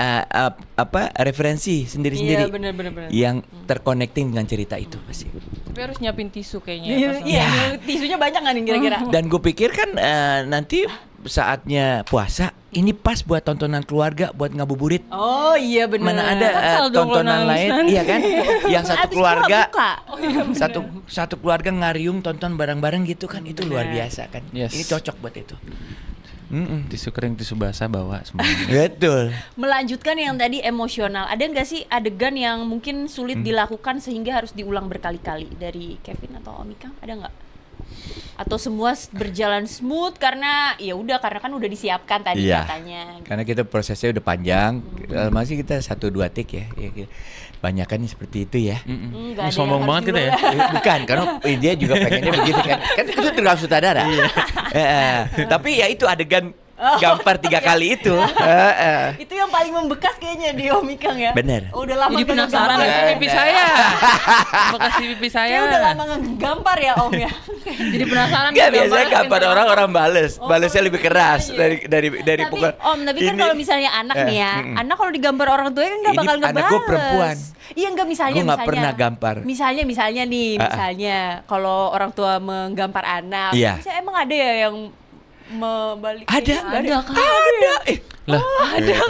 referensi sendiri-sendiri. Iya, bener. Yang terconnecting dengan cerita itu pasti. Tapi harus nyiapin tisu kayaknya. Iya, pas iya. Tisunya banyak nggak nih kira-kira? Dan gue pikir kan nanti saatnya puasa ini pas buat tontonan keluarga buat ngabuburit. Oh iya benar. Mana ada Kesel dong tontonan kalau nangis lain, nanti. iya kan? Yang satu Habis keluarga, buka. satu keluarga ngariung tonton bareng-bareng gitu kan, itu luar biasa kan. Yes. Ini cocok buat itu. Tisu kering, tisu basah bawa semuanya. Betul. Melanjutkan yang tadi emosional, ada nggak sih adegan yang mungkin sulit dilakukan sehingga harus diulang berkali-kali dari Kevin atau Omika? Ada nggak? Atau semua berjalan smooth karena ya udah karena kan udah disiapkan tadi Iya. katanya. Karena kita prosesnya udah panjang, masih kita 1-2 take ya. Banyakan seperti itu ya. Nggak ada Sombong yang banget harus kita ya. Bukan, karena dia juga pengennya begitu kan. Kan itu tergantung sutradara. Tapi ya itu adegan gampar 3 kali itu. Itu yang paling membekas kayaknya di Omikang ya. Bener. Oh, udah lama Jadi nggak penasaran ngegampar. ya pipi saya. Makasih pipi saya. Kayak udah lama ngegampar ya Om ya. Jadi penasaran. Enggak, biasanya gambarnya gampar pintar. orang balesnya lebih keras dari Tapi pukul. Om, tapi kan ini. kalau misalnya anak nih ya, anak kalau digambar orang tuanya kan nggak Ini bakal anak ngebales. gua perempuan. Iya nggak misalnya. Gua nggak misalnya. pernah gampar. Misalnya nih, kalau orang tua menggampar anak, Iya. misalnya emang ada ya yang membalik. Ada. Lah,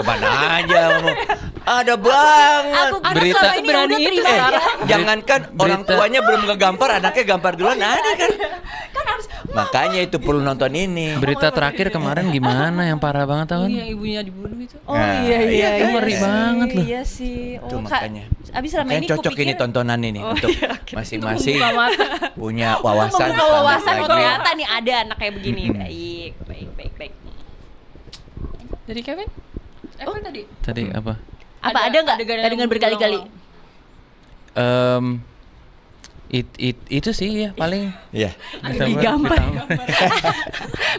Kemana aja ngomong. Ada banget. Aku Berita- selama ini Berani udah itu terima ya. Jangankan orang Berita- tuanya belum ngegampar, anaknya gampar duluan ada kan. Kan harus Makanya itu perlu nonton ini. berita terakhir kemarin gimana yang parah banget Oh, tahun? yang ibunya dibunuh itu. Oh Nah, iya itu ngeri sih. banget loh. Iya sih. Itu Oh, makanya. Abis selama Makanya ini cocok ini tontonan ini untuk masing-masing Buka mata. punya wawasan. membuka wawasan. Oh lagi. ternyata nih ada anak kayak begini. Baik. Dari Kevin? Apa tadi? Tadi apa? Apa ada nggak adegan yang adegan berkali-kali? Itu sih ya paling. Iya. Digampar.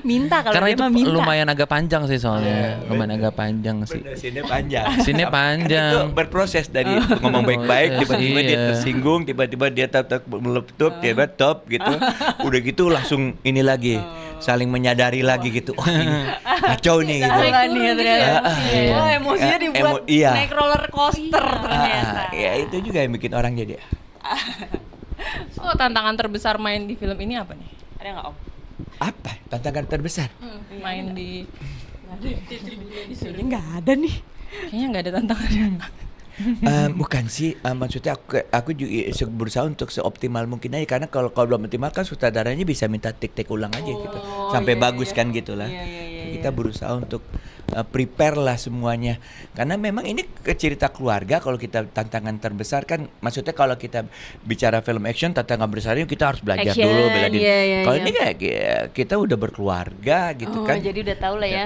Minta kalau Karena dia itu mah minta. lumayan agak panjang sih soalnya. Lumayan agak panjang sih. Sini panjang. Sini Kan itu panjang. berproses dari ngomong baik-baik, Proses, tiba-tiba dia iya. tersinggung, tiba-tiba dia tak meletup, tiba top gitu. Udah gitu langsung ini lagi, saling menyadari lagi gitu. Oh ini kacau nih gitu. Tahan nih ternyata. Iya. Oh emosinya dibuat iya. naik roller coaster ternyata. Ya itu juga yang bikin orang jadi. Oh, tantangan terbesar main di film ini apa nih? Ada nggak Om? Apa tantangan terbesar? Main di Kayaknya nggak ada nih. kayaknya nggak ada tantangannya. Bukan sih, maksudnya aku juga berusaha untuk seoptimal mungkin aja karena kalau belum optimal kan sutradaranya bisa minta take ulang aja gitu sampai bagus kan gitulah. Kita berusaha untuk prepare lah semuanya. Karena memang ini cerita keluarga. Kalau kita tantangan terbesar kan, maksudnya kalau kita bicara film action, tantangan besarnya kita harus belajar Action, dulu bela diri. iya, Kalau iya. ini kayak kita udah berkeluarga gitu Oh, kan. jadi udah tahu lah ya.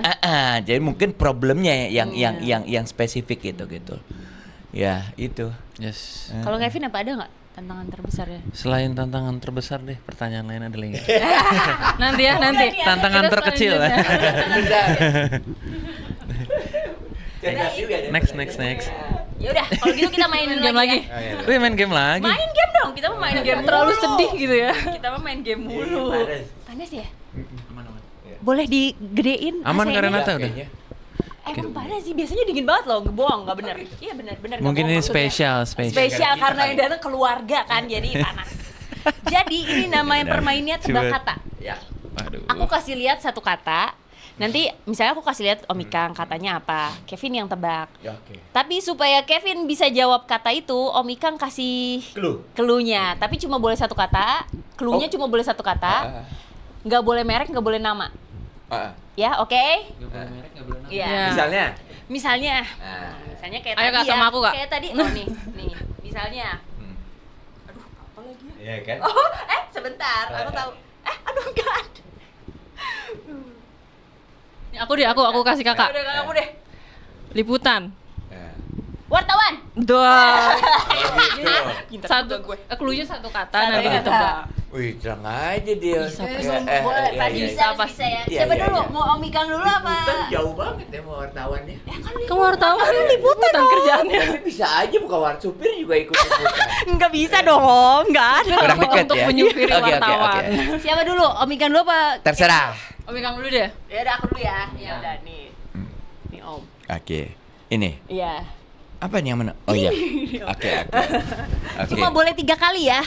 Jadi mungkin problemnya yang spesifik gitu. Ya itu. Yes. Kalau Kevin apa ada nggak tantangan terbesarnya? Selain tantangan terbesar deh, pertanyaan lain ada lagi nggak? Nanti ya, nanti. Tantangan Kita terkecil. selanjutnya. Next. Ya udah, kalau gitu kita mainin Game lagi. ya. Wih, main game lagi. Main game dong, kita mau main game Terlalu mulu. sedih gitu ya. Kita mau main game mulu. Panas ya? Aman. Boleh digedein Aman AC-nya? karena udah. Emang panas sih, biasanya dingin banget loh, bohong, nggak bener. Iya bener. Mungkin nggak ini bohong maksudnya. spesial. Karena yang datang keluarga kan, jadi panas. Jadi ini namanya permainnya tebak kata. Ya. Aduh. Aku kasih lihat satu kata. Nanti misalnya aku kasih lihat Om Ikang katanya apa, Kevin yang tebak. Ya, oke. Tapi supaya Kevin bisa jawab kata itu, Om Ikang kasih clue-nya. Tapi cuma boleh satu kata. Clue-nya cuma boleh satu kata. Nggak boleh merek, nggak boleh nama. Ya, oke? Nggak boleh merek, nggak boleh nama. Iya. Ya. Misalnya. Misalnya kayak Ayo, tadi Kak, ya. sama aku, Kak. Kayak tadi, oh nih. Misalnya. Iya kan? Oh, sebentar, aku tahu. Aduh, enggak ada. Aku kasih kakak. Udah, kamu deh. Liputan. Wartawan. Dua. Gitu. Satu. Cluenya satu kata, Satu nanti kata. ditebak. Wih, tenang aja dia. Bisa, Boleh, pasti iya. bisa Pasti. ya. Iya, Siapa iya, dulu? iya. Mau Om Ikang dulu apa? Jauh banget ya mau wartawannya. Kamu wartawan liputan kerjaannya. Tapi bisa aja bukan supir juga ikut liputan. Enggak bisa dong, Om. Enggak ada. Kurang dekat Untuk ya. menyupiri Oke, wartawan. Siapa dulu? Om Ikang dulu apa? Terserah. Om Ikang dulu deh. Ya udah aku dulu ya. Ya udah nih. Nih Om. Oke. Ini. Iya. Apa nih yang mana? Oh iya. Oke. Cuma boleh 3 kali ya.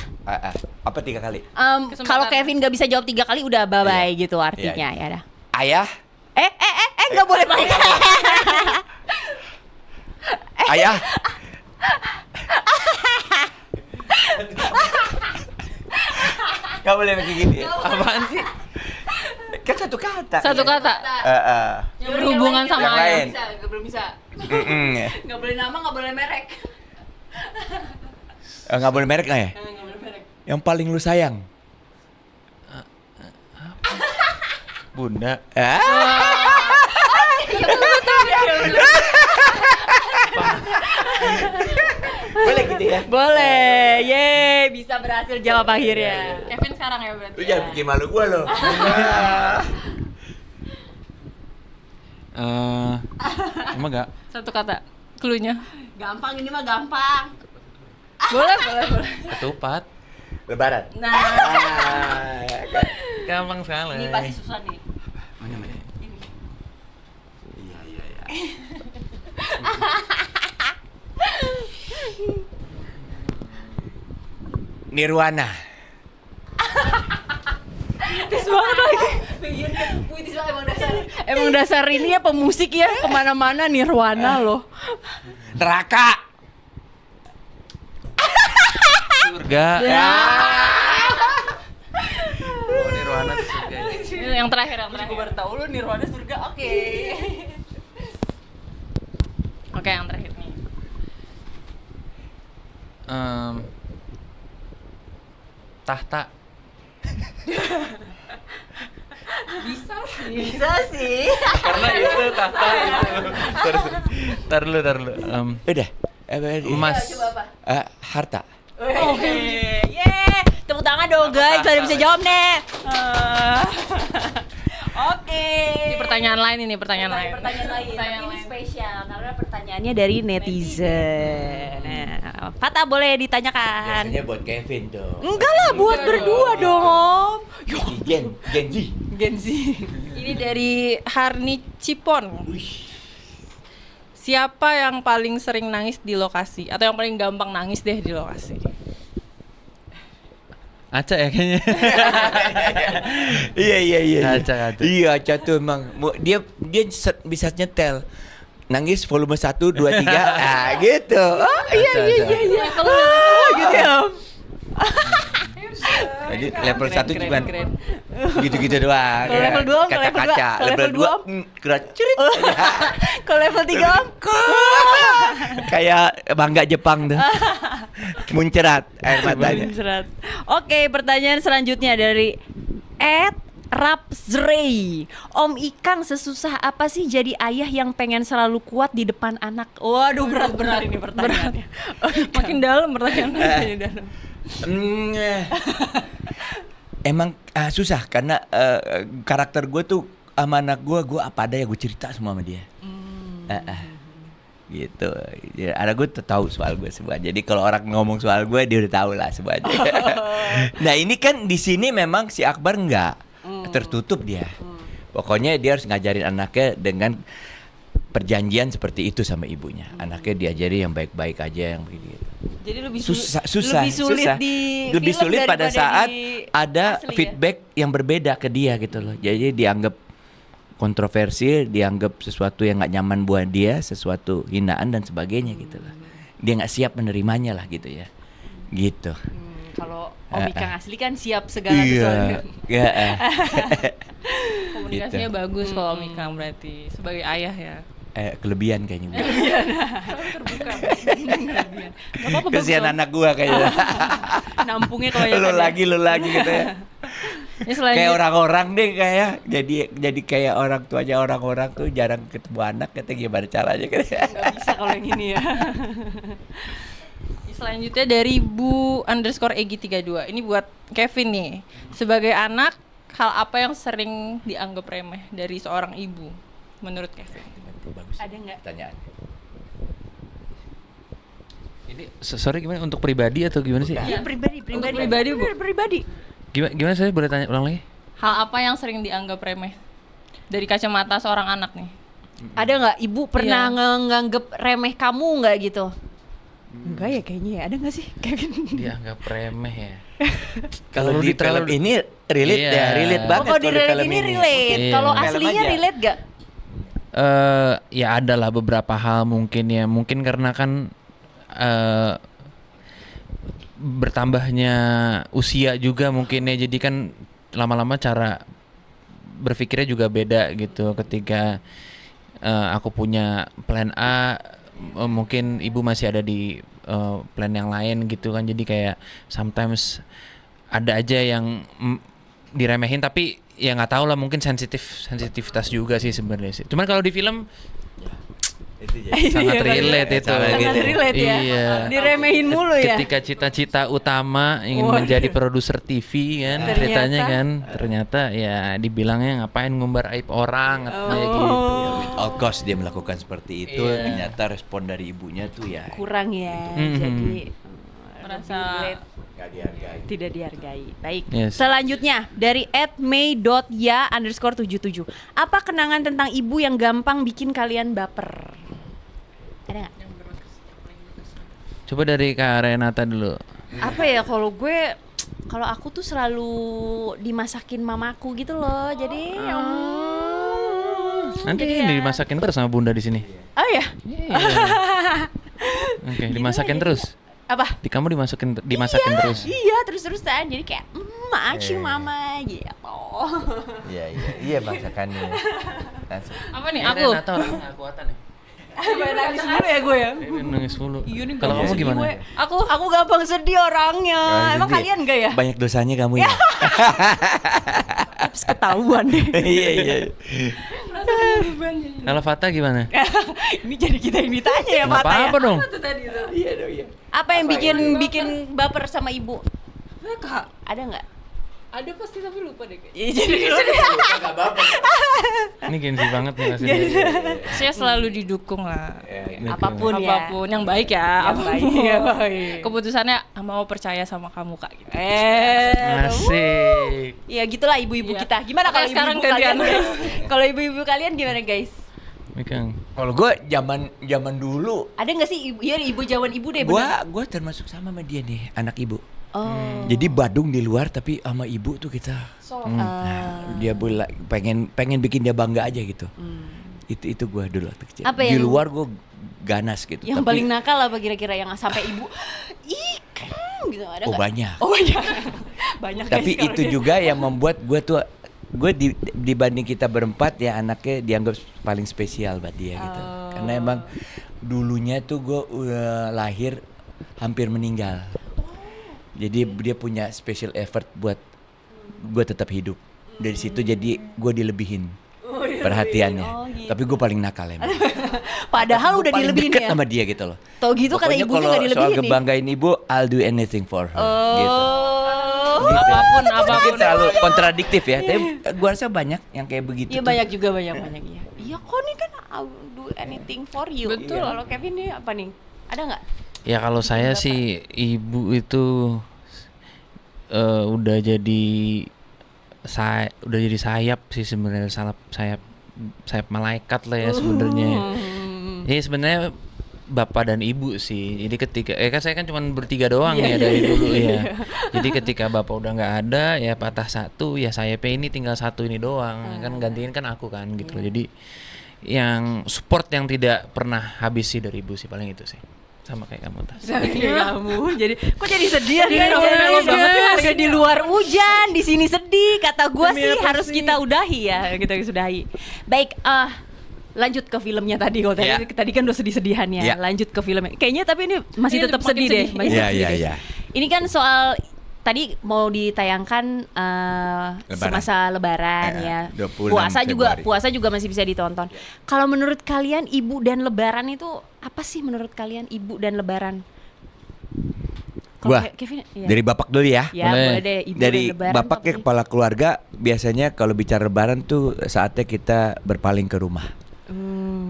Apa 3 kali? Kesempatan. Kalau Kevin nggak bisa jawab 3 kali udah bye bye Iya. gitu artinya. Iya. Ya udah. Ayah. Nggak boleh pakai. Ayah. Gak boleh pakai gini. Apaan sih? Kan satu kata. Satu kata. Yang berhubungan sama Yang ayah. lain. Belum bisa. Mm-mm. Nggak boleh nama, nggak boleh merek. Nggak boleh merek nggak ya? Nggak boleh merek. Yang paling lu sayang. Bunda. Boleh gitu ya? Boleh, ye bisa berhasil jawab akhirnya. Kevin sekarang ya berarti. Lu jangan bikin malu gua loh. Emang nggak? Satu kata. Cluenya. Gampang ini mah gampang. Boleh. Ketupat. Lebaran. Nah, Gampang sekali. ini pasti susah nih. Mana? Iya. Nirwana. Puitis banget lagi. Puitis banget emang dasar. Emang dasar ini ya pemusik ya kemana-mana Nirwana loh. Neraka. Surga. Ya. Oh, Nirwana tuh surga. Ini yang terakhir. Gue baru tahu lo Nirwana surga. Oke. Oke, yang terakhir nih. Tahta. Bisa sih. Karena itu tahta itu. Tar dulu. Udah. Emas. Coba apa? Harta. Oke. Yeay. Tepuk tangan dong guys. Ada bisa jawab nih. Oke. Ini pertanyaan lain ini, pertanyaan lain. Pertanyaan lain. Pertanyaan Tapi ini lain. spesial karena pertanyaannya dari netizen. Nah, Fata boleh ditanyakan. Biasanya buat Kevin dong. Enggak lah, buat berdua dong, Om. Gen Z. Gen Z. Ini dari Harni Cipon. Siapa yang paling sering nangis di lokasi atau yang paling gampang nangis deh di lokasi? Aca ya kayaknya. Iya. Aca. Iya, Aca tuh emang dia bisa nyetel. Nangis volume 1 2 3. Ah, gitu. Oh, iya. Kalau Gitu ya. Jadi level 1 keren, cuma keren. gitu-gitu doang. Kalau level 2 Om, kalau level 2, kaca-kaca. kalau Level level 2 gerak cerit. Kalau level 3 Om. Kayak mangga Jepang tuh. Muncrat air matanya. Muncrat. Oke, pertanyaan selanjutnya dari @rapzrey. Om Ikang, sesusah apa sih jadi ayah yang pengen selalu kuat di depan anak? Waduh, berat ini pertanyaannya. Makin dalam pertanyaannya dalam. Emang susah karena karakter gue tuh sama anak gue apa ada ya gue cerita semua sama dia. Gitu. Ya, anak gue tahu soal gue semua. Jadi kalau orang ngomong soal gue dia udah tahu lah semuanya. Nah ini kan di sini memang si Akbar enggak tertutup dia. Pokoknya dia harus ngajarin anaknya dengan perjanjian seperti itu sama ibunya. Anaknya diajari yang baik-baik aja yang begitu. Jadi lebih Susah, lebih sulit susah. di Lebih film sulit pada daripada saat di ada asli ya? feedback yang berbeda ke dia gitu loh. Jadi dianggap kontroversi, dianggap sesuatu yang nggak nyaman buat dia, sesuatu hinaan dan sebagainya gitu loh. Dia nggak siap menerimanya lah gitu ya. Gitu. Kalau Om Ikang asli kan siap segala Iya. sesuatu. Iya. Komunikasinya Gitu. bagus kalau Om Ikang berarti sebagai ayah ya. Kelebihan kayaknya. Terbuka. Gak apa-apa bagus. Kesian Om. anak gua kayaknya. Nampungnya kebanyakan. Lu lagi gitu ya. Ini selanjutnya Kayak orang-orang deh kayak jadi kayak orang tuanya orang-orang tuh jarang ketemu anak, kata gimana caranya gitu. Nggak bisa kalau yang ini ya. Selanjutnya dari Bu_Egi32. Ini buat Kevin nih. Sebagai anak, hal apa yang sering dianggap remeh dari seorang ibu menurut Kevin? Bagus. Ada nggak? Pertanyaan. Ini sorry gimana untuk pribadi atau gimana sih? Iya, pribadi. Untuk pribadi, Bu. Bener, pribadi. Gimana saya boleh tanya ulang lagi? Hal apa yang sering dianggap remeh dari kacamata seorang anak nih? Ada nggak ibu pernah Iya. nganggep remeh kamu nggak gitu? Enggak ya kayaknya ya. Ada nggak sih Kevin? Dianggap remeh ya. Kalau Kalau di terlalu- film ini relate Iya. ya, relate Oh, banget kalau di kalau relate film ini relate. Iya. Kalau Film aslinya aja. relate gak? Ya ada lah beberapa hal mungkin ya. Mungkin karena kan bertambahnya usia juga mungkin ya. Jadi kan lama-lama cara berpikirnya juga beda gitu. Ketika aku punya plan A, mungkin ibu masih ada di plan yang lain gitu kan. Jadi kayak sometimes ada aja yang diremehin tapi ya nggak tahu lah, mungkin sensitivitas juga sih sebenarnya sih. Cuman kalau di film Itu jadi. sangat Iya, relate itu. Sangat Sangat gitu. relate ya. Iya. Diremehin mulu ya. Ketika cita-cita utama ingin Waduh. menjadi produser TV kan, Ternyata. ceritanya kan ternyata ya dibilangnya ngapain ngumbar aib orang kayak gitu. With all cost dia melakukan seperti itu, Iya. ternyata respon dari ibunya tuh ya Kurang ya. Mhm. Jadi Merasa lebih relate. nggak dihargai. Tidak dihargai. Baik. Yes. Selanjutnya dari @may.ya_77. Apa kenangan tentang ibu yang gampang bikin kalian baper? Ada nggak? Coba dari Kak Renata dulu. Apa ya, kalau aku tuh selalu dimasakin mamaku gitu loh. Jadi Nanti jadi ini ya. dimasakin terus sama Bunda di sini. Oh ya? Iya. Oke, dimasakin terus. Apa? Kamu dimasakin terus. Iya, terus-terusan. Jadi kayak maci mama gitu. Iya masakannya. Langsung. Apa nih Ini aku? Renata orangnya kuatan ya. Nangis mulu ya gue ya. Ini nangis mulu. Iya nih, Kalau kamu gampang gimana? sedih Aku gampang sedih orangnya. Emang kalian enggak ya? Banyak dosanya kamu ya. Terus ketahuan deh. Iya. Kalau Fata gimana? Ini jadi kita yang ditanya ya, Nggak Fata ya. apa-apa dong. Iya dong iya. Apa yang bikin baper sama ibu? Kak, Ada nggak? ada pasti tapi lupa deh kayaknya. Iya, jadi Enggak apa-apa. Ini gengsi banget nih masih. Saya selalu didukung lah. apapun ya. Apapun yang baik ya. Yang baik, yang baik. Keputusannya mau percaya sama kamu Kak gitu. Asik. Ya gitulah ibu-ibu Iya. kita. Gimana kalau Oke, sekarang ibu-ibu kalian, gantian. guys? Kalau ibu-ibu kalian gimana, guys? Mikang. Kalau gue zaman dulu, Ada nggak sih ibu? Iya, ibu jaman ibu deh. bener. gue termasuk sama dia nih, anak ibu. Oh. Jadi Badung di luar tapi sama ibu tuh kita. Nah, dia pengen bikin dia bangga aja gitu. Itu gue dulu waktu kecil. Apa Di yang- luar gue ganas gitu. Yang tapi- paling nakal apa kira-kira yang sampai ibu ikan gitu ada Oh nggak? banyak. Oh banyak. Banyak Tapi guys itu kalau juga yang membuat gue dibanding kita berempat ya, anaknya dianggap paling spesial buat dia gitu. Karena emang dulunya tuh gue udah lahir hampir meninggal. Jadi dia punya special effort buat gue tetap hidup. Dari situ jadi gue dilebihin perhatiannya. gitu. Tapi gue paling nakal emang. Padahal udah Paling dilebihin deket ya. sama dia gitu loh. Tau gitu kata Pokoknya ibunya kalau nggak soal dilebihin nih. kebanggain ibu, I'll do anything for her. Gitu. Oh. Gitu. Apapun. Mungkin selalu kontradiktif ya. Tapi gue rasa banyak yang kayak begitu. Iya tuh. banyak juga banyak ya. Iya kok nih kan I'll do anything for you. Betul. Kalau Kevin nih apa nih? Ada nggak? Ya kalau saya sih ibu itu udah jadi sayap sih sebenarnya, sayap malaikat lah ya sebenarnya. Ya sebenarnya bapak dan ibu sih. Jadi ketika kan saya kan cuma bertiga doang ya dari dulu ya. Jadi ketika bapak udah nggak ada ya patah satu, ya sayapnya ini tinggal satu ini doang. Kan gantiin kan aku kan gitu loh. Jadi yang support yang tidak pernah habis sih dari ibu sih, paling itu sih. Sama kayak kamu Tas. Kamu jadi kok jadi sedih Iya, melo banget ya. Harga di luar hujan, di sini sedih. Kata gua sih harus kita udahi ya, kita sudahi. Baik, lanjut ke filmnya tadi. Kalau tadi kan udah sedih-sedihan ya. Yeah. Lanjut ke filmnya. Kayaknya tapi ini masih Ini tetap makin sedih deh. sedih. Masih Iya, tetap iya, sedih. iya. Ini kan soal tadi mau ditayangkan semasa Lebaran ya. 26 Februari. Puasa juga masih bisa ditonton. Kalau menurut kalian ibu dan Lebaran itu apa sih menurut kalian ibu dan Lebaran? Kalau Wah, Kevin, ya. dari bapak dulu ya. Ya, Boleh. boleh deh ibu Dari dan Lebaran. bapak tuh ke apa sih? kepala keluarga, biasanya kalau bicara lebaran tuh saatnya kita berpaling ke rumah.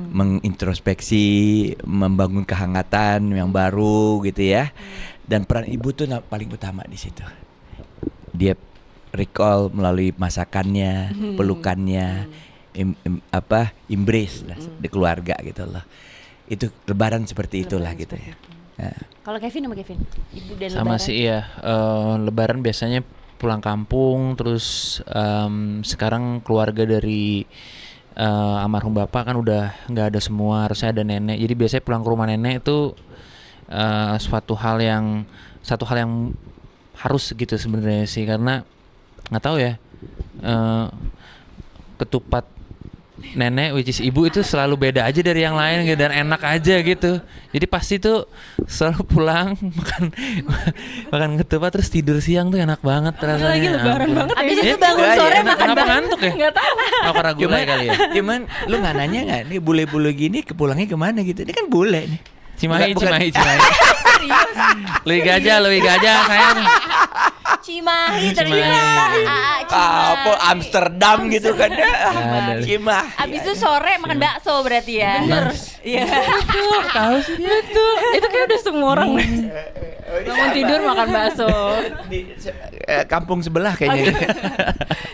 Mengintrospeksi, membangun kehangatan yang baru gitu ya. Dan peran ibu tuh paling utama di situ. Dia recall melalui masakannya, pelukannya, embrace lah di keluarga gitu loh. Itu lebaran seperti itulah gitu ya. Nah. Kalau Kevin sama Kevin, ibu dan Sama Lebaran. sih iya. Lebaran biasanya pulang kampung, terus sekarang keluarga dari almarhum bapak kan udah nggak ada semua, harusnya ada nenek. Jadi biasanya pulang ke rumah nenek itu satu hal yang harus gitu sebenarnya sih, karena nggak tahu ya, ketupat nenek which is ibu itu selalu beda aja dari yang lain gitu, dan enak aja gitu. Jadi pasti tuh selalu pulang makan ketupat terus tidur siang tuh enak banget rasanya. Lagi Lebaran Ampun. banget Abis ya. itu bangun Iya, sore iya, makan Kenapa bareng. ngantuk ya? Nggak tahu. Oh, karena gulai kali ya. Cuman lu nggak nanya nggak nih bule-bule gini kepulangnya kemana gitu? Ini kan bule nih. Cimahi, Bukan- Cimahi. Lui gajah sayang. Cimahi Cimahi. ternyata. Apa Amsterdam gitu kan? Ada. Cimahi. Abis itu sore makan bakso berarti ya. Bener. Iya. Tahu sih dia tuh. Itu kayak udah semua orang bangun tidur makan bakso. Di kampung sebelah kayaknya.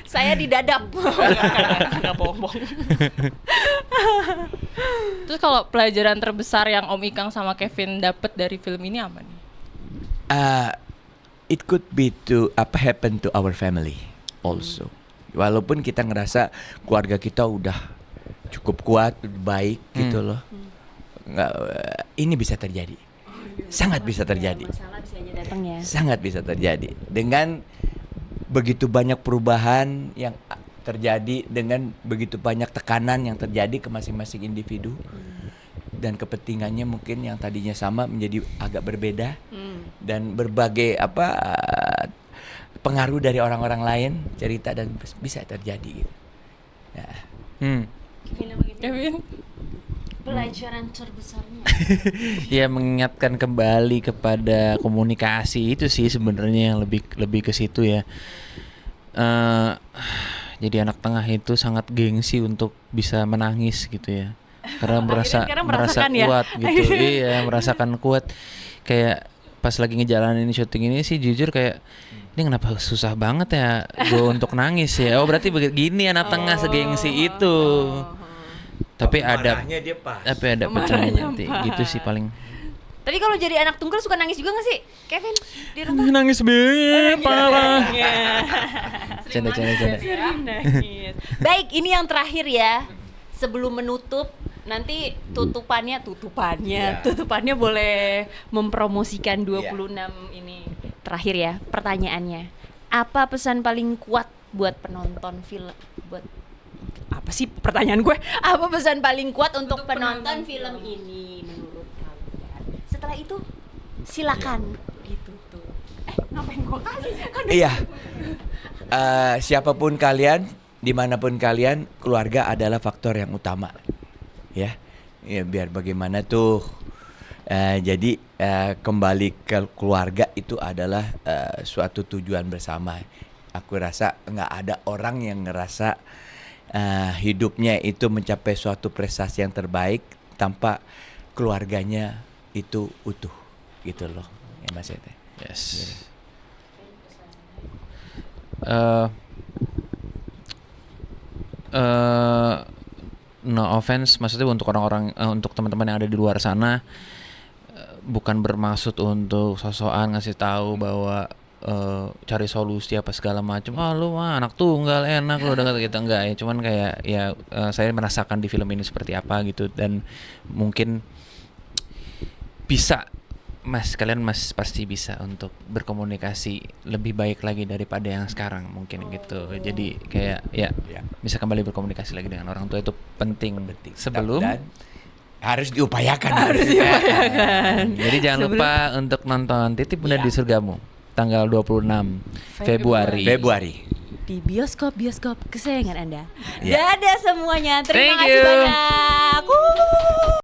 Saya di dadap. Enggak bohong. Terus kalau pelajaran terbesar yang Om Ikang sama Kevin dapat dari film ini apa nih? It could be to happen to our family also. Walaupun kita ngerasa keluarga kita udah cukup kuat, baik gitu loh. Nggak, ini bisa terjadi. Sangat bisa terjadi. Masalah bisa aja datang ya. Sangat bisa terjadi dengan begitu banyak perubahan yang terjadi, dengan begitu banyak tekanan yang terjadi ke masing-masing individu, dan kepentingannya mungkin yang tadinya sama menjadi agak berbeda, dan berbagai pengaruh dari orang-orang lain cerita dan bisa terjadi gitu. Ya. Kevin? Pelajaran terbesarnya. Ya mengingatkan kembali kepada komunikasi itu sih sebenarnya yang lebih ke situ ya. Jadi anak tengah itu sangat gengsi untuk bisa menangis gitu ya, karena merasa merasakan ya? kuat gitu. Iya, merasakan kuat. Kayak pas lagi ngejalanin syuting ini sih jujur kayak ini kenapa susah banget ya gue untuk nangis ya. Oh berarti begini anak tengah segengsi itu. Tapi ada pecahnya nanti gitu sih paling. Tapi kalau jadi anak tunggal suka nangis juga gak sih, Kevin? Di rumah? Nangis banget parah. Sering Canda. nangis. Baik, ini yang terakhir ya. Sebelum menutup, nanti tutupannya boleh mempromosikan 26 ini. Terakhir ya, pertanyaannya. Apa pesan paling kuat buat penonton film? Buat apa sih pertanyaan gue? Apa pesan paling kuat untuk penonton film ini menurut kalian? Setelah itu silakan gitu tuh. Ngapain gue kasih? Iya. Siapapun kalian, dimanapun kalian, keluarga adalah faktor yang utama. Ya, biar bagaimana tuh. Jadi kembali ke keluarga itu adalah suatu tujuan bersama. Aku rasa nggak ada orang yang ngerasa hidupnya itu mencapai suatu prestasi yang terbaik tanpa keluarganya itu utuh, gitu loh, ya Mas Ete. Yes. No offense, maksudnya untuk orang-orang, untuk teman-teman yang ada di luar sana, bukan bermaksud untuk sosokan ngasih tahu bahwa cari solusi apa segala macam. Lu mah anak tunggal enak lu udah gitu, enggak ya. Cuman kayak ya saya merasakan di film ini seperti apa gitu, dan mungkin bisa kalian pasti bisa untuk berkomunikasi lebih baik lagi daripada yang sekarang mungkin gitu. Jadi kayak ya bisa kembali berkomunikasi lagi dengan orang tua itu penting. Sebelum Dan harus diupayakan. Jadi jangan lupa untuk nonton Titip Bunda di Surgamu tanggal 26 Februari. Di bioskop kesayangan Anda. Ya. Dadah semuanya. Terima Thank kasih you. banyak.